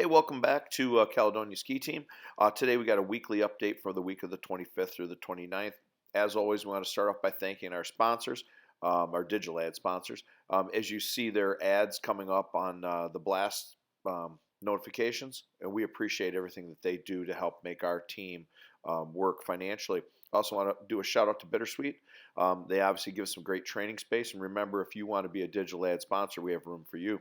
Hey, welcome back to Caledonia Ski Team. Today we got a weekly update for the week of the 25th through the 29th. As always, we want to start off by thanking our sponsors, our digital ad sponsors. As you see their ads coming up on the Blast notifications, and we appreciate everything that they do to help make our team work financially. I also want to do a shout out to Bittersweet. They obviously give some great training space, and remember, if you want to be a digital ad sponsor, we have room for you.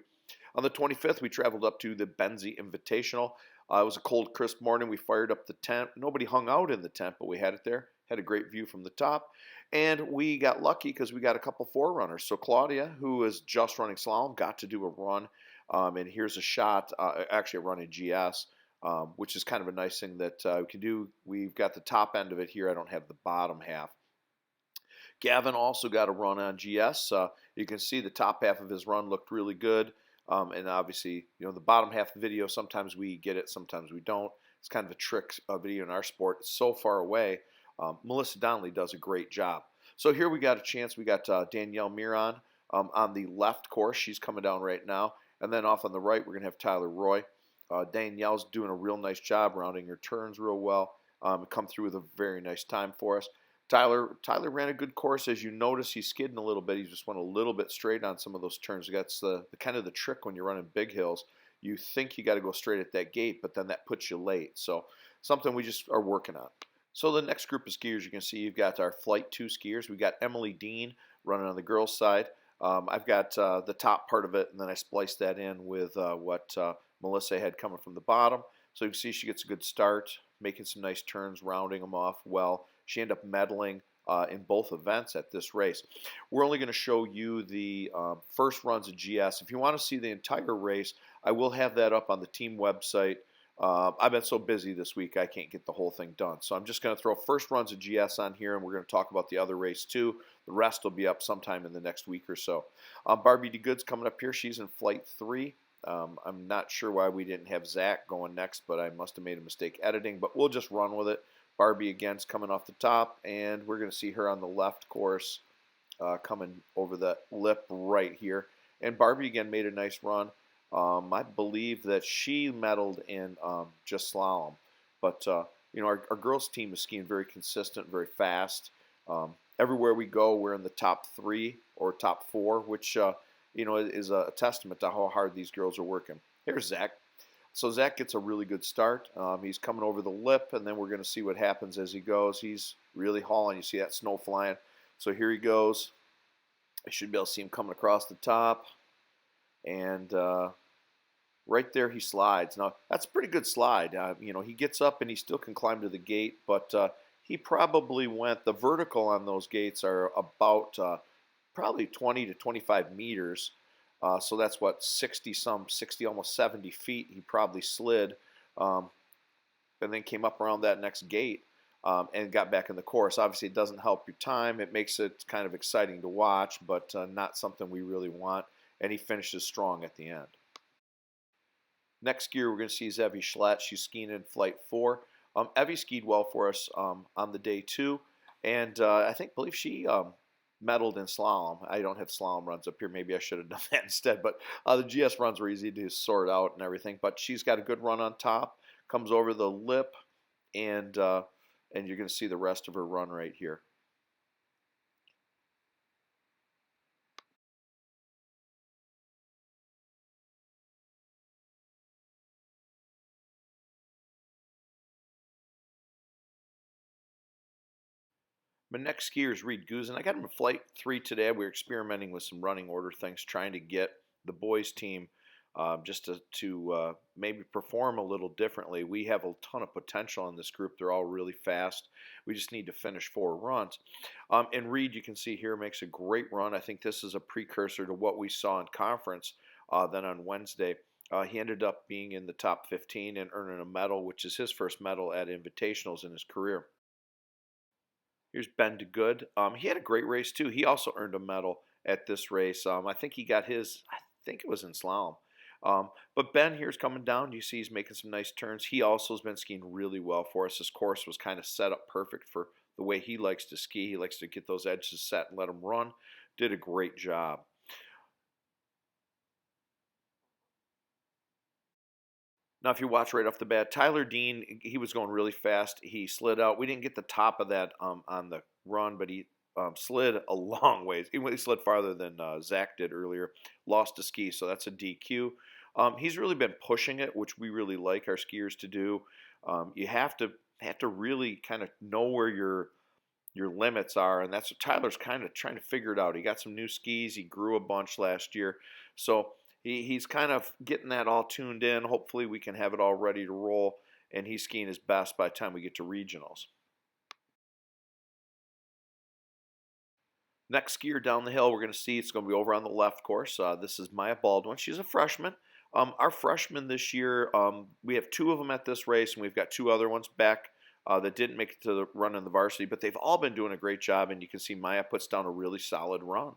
On the 25th, we traveled up to the Benzie Invitational. It was a cold, crisp morning. We fired up the tent. Nobody hung out in the tent, but we had it there. Had a great view from the top. And we got lucky because we got a couple forerunners. So Claudia, who is just running slalom, got to do a run. And here's a shot, actually a run in GS, which is kind of a nice thing that we can do. We've got the top end of it here. I don't have the bottom half. Gavin also got a run on GS. You can see the top half of his run looked really good. And obviously, the bottom half of the video, sometimes we get it, sometimes we don't. It's kind of a trick video in our sport. It's so far away. Melissa Donnelly does a great job. So here we got a chance. We got Danielle Miron on the left course. She's coming down right now. And then off on the right, we're going to have Tyler Roy. Danielle's doing a real nice job rounding her turns real well. Come through with a very nice time for us. Tyler ran a good course. As you notice, he's skidding a little bit. He just went a little bit straight on some of those turns. That's the kind of the trick when you're running big hills. You think you got to go straight at that gate, but then that puts you late. So something we just are working on. So the next group of skiers, you can see you've got our Flight 2 skiers. We got Emily Dean running on the girls' side. I've got the top part of it, and then I spliced that in with what Melissa had coming from the bottom. So you can see she gets a good start, making some nice turns, rounding them off well. She ended up medaling in both events at this race. We're only going to show you the first runs of GS. If you want to see the entire race, I will have that up on the team website. I've been so busy this week, I can't get the whole thing done. So I'm just going to throw first runs of GS on here, and we're going to talk about the other race too. The rest will be up sometime in the next week or so. Barbie DeGood's coming up here. She's in Flight 3. I'm not sure why we didn't have Zach going next, but I must have made a mistake editing. But we'll just run with it. Barbie again's coming off the top, and we're going to see her on the left course coming over the lip right here. And Barbie again made a nice run. I believe that she medaled in just slalom. But, our girls' team is skiing very consistent, very fast. Everywhere we go, we're in the top 3 or top 4, which, is a testament to how hard these girls are working. Here's Zach. So Zach gets a really good start. He's coming over the lip, and then we're going to see what happens as he goes. He's really hauling. You see that snow flying. So here he goes. I should be able to see him coming across the top. And right there he slides. Now, that's a pretty good slide. He gets up and he still can climb to the gate, but he probably went, the vertical on those gates are about probably 20 to 25 meters. So that's what, 60, almost 70 feet. He probably slid and then came up around that next gate and got back in the course. Obviously, it doesn't help your time. It makes it kind of exciting to watch, but not something we really want. And he finishes strong at the end. Next skier, we're going to see is Evie Schlatt. She's skiing in Flight 4. Evie skied well for us on the day too. And believe she medaled in slalom. I don't have slalom runs up here. Maybe I should have done that instead. But the GS runs were easy to sort out and everything. But she's got a good run on top. Comes over the lip, and you're going to see the rest of her run right here. My next skier is Reed Guzin. I got him in Flight 3 today. We were experimenting with some running order things, trying to get the boys' team just to maybe perform a little differently. We have a ton of potential in this group. They're all really fast. We just need to finish 4 runs. And Reed, you can see here, makes a great run. I think this is a precursor to what we saw in conference then on Wednesday. He ended up being in the top 15 and earning a medal, which is his first medal at Invitationals in his career. Here's Ben DeGood. He had a great race too. He also earned a medal at this race. I think he got his, I think it was in slalom. But Ben here's coming down. You see he's making some nice turns. He also has been skiing really well for us. This course was kind of set up perfect for the way he likes to ski. He likes to get those edges set and let them run. Did a great job. Now, if you watch right off the bat, Tyler Dean, he was going really fast. He slid out. We didn't get the top of that on the run, but he slid a long ways. He slid farther than Zach did earlier. Lost a ski, so that's a DQ. He's really been pushing it, which we really like our skiers to do. You have to really kind of know where your limits are, and that's what Tyler's kind of trying to figure it out. He got some new skis. He grew a bunch last year, so he's kind of getting that all tuned in. Hopefully, we can have it all ready to roll, and he's skiing his best by the time we get to regionals. Next skier down the hill, we're going to see it's going to be over on the left course. This is Maya Baldwin. She's a freshman. Our freshmen this year, we have two of them at this race, and we've got two other ones back that didn't make it to the run in the varsity, but they've all been doing a great job, and you can see Maya puts down a really solid run.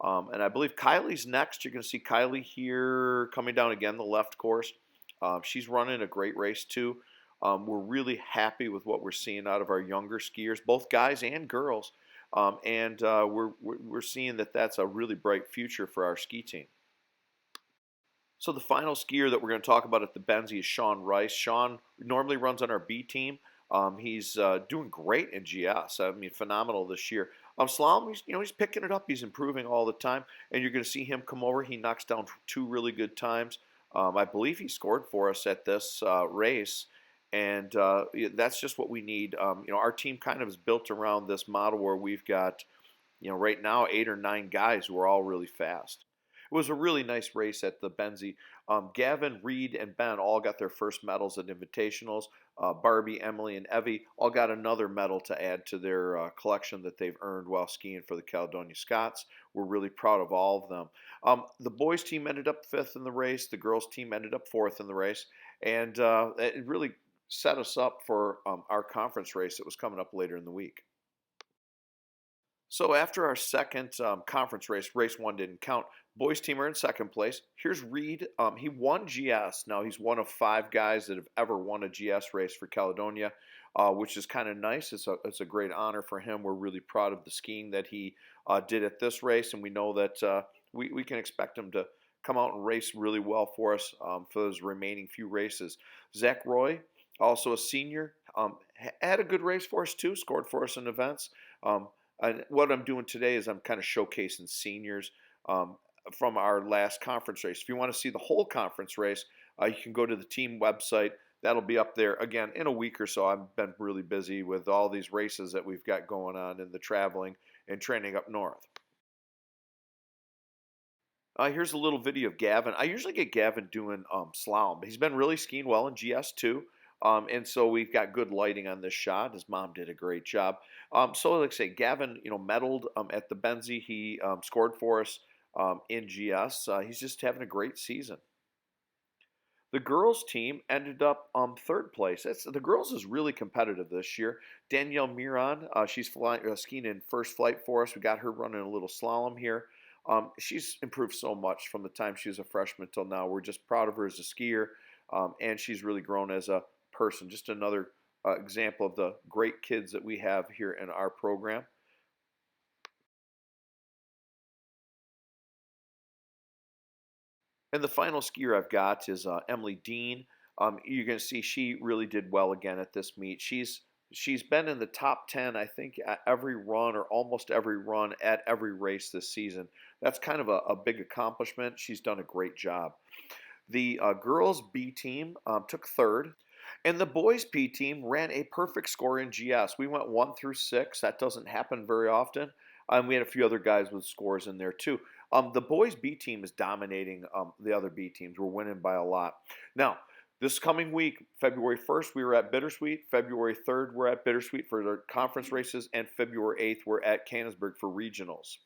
And I believe Kylie's next. You're going to see Kylie here coming down again the left course. She's running a great race too. We're really happy with what we're seeing out of our younger skiers, both guys and girls. And we're seeing that that's a really bright future for our ski team. So the final skier that we're going to talk about at the Benzie is Sean Rice. Sean normally runs on our B team. He's doing great in GS. I mean, phenomenal this year. Slalom, he's picking it up. He's improving all the time, and you're going to see him come over. He knocks down two really good times. I believe he scored for us at this race, and that's just what we need. Our team kind of is built around this model where we've got, right now 8 or 9 guys who are all really fast. It was a really nice race at the Benzie. Gavin, Reed, and Ben all got their first medals at invitationals. Barbie, Emily, and Evie all got another medal to add to their collection that they've earned while skiing for the Caledonia Scots. We're really proud of all of them. The boys' team ended up 5th in the race. The girls' team ended up 4th in the race. And it really set us up for our conference race that was coming up later in the week. So after our second conference race, race 1 didn't count. Boys team are in second place. Here's Reed. He won GS. Now he's one of 5 guys that have ever won a GS race for Caledonia, which is kind of nice. It's a great honor for him. We're really proud of the skiing that he did at this race, and we know that we can expect him to come out and race really well for us for those remaining few races. Zach Roy, also a senior, had a good race for us too. Scored for us in events. And what I'm doing today is I'm kind of showcasing seniors from our last conference race. If you want to see the whole conference race, you can go to the team website. That'll be up there again in a week or so. I've been really busy with all these races that we've got going on and the traveling and training up north. Here's a little video of Gavin. I usually get Gavin doing slalom. He's been really skiing well in GS too. And so we've got good lighting on this shot. His mom did a great job. So like I say, Gavin, medaled at the Benzie. He scored for us in GS. He's just having a great season. The girls team ended up 3rd place. The girls is really competitive this year. Danielle Miron, she's skiing in first flight for us. We got her running a little slalom here. She's improved so much from the time she was a freshman till now. We're just proud of her as a skier, and she's really grown as a person. Just another example of the great kids that we have here in our program. And the final skier I've got is Emily Dean. You're going to see she really did well again at this meet. She's been in the top 10, I think, at every run or almost every run at every race this season. That's kind of a big accomplishment. She's done a great job. The girls B team took 3rd. And the boys P team ran a perfect score in GS. We went 1 through 6. That doesn't happen very often. We had a few other guys with scores in there too. The boys B team is dominating the other B teams. We're winning by a lot. Now, this coming week, February 1st, we were at Bittersweet. February 3rd, we're at Bittersweet for their conference races. And February 8th, we're at Canonsburg for regionals.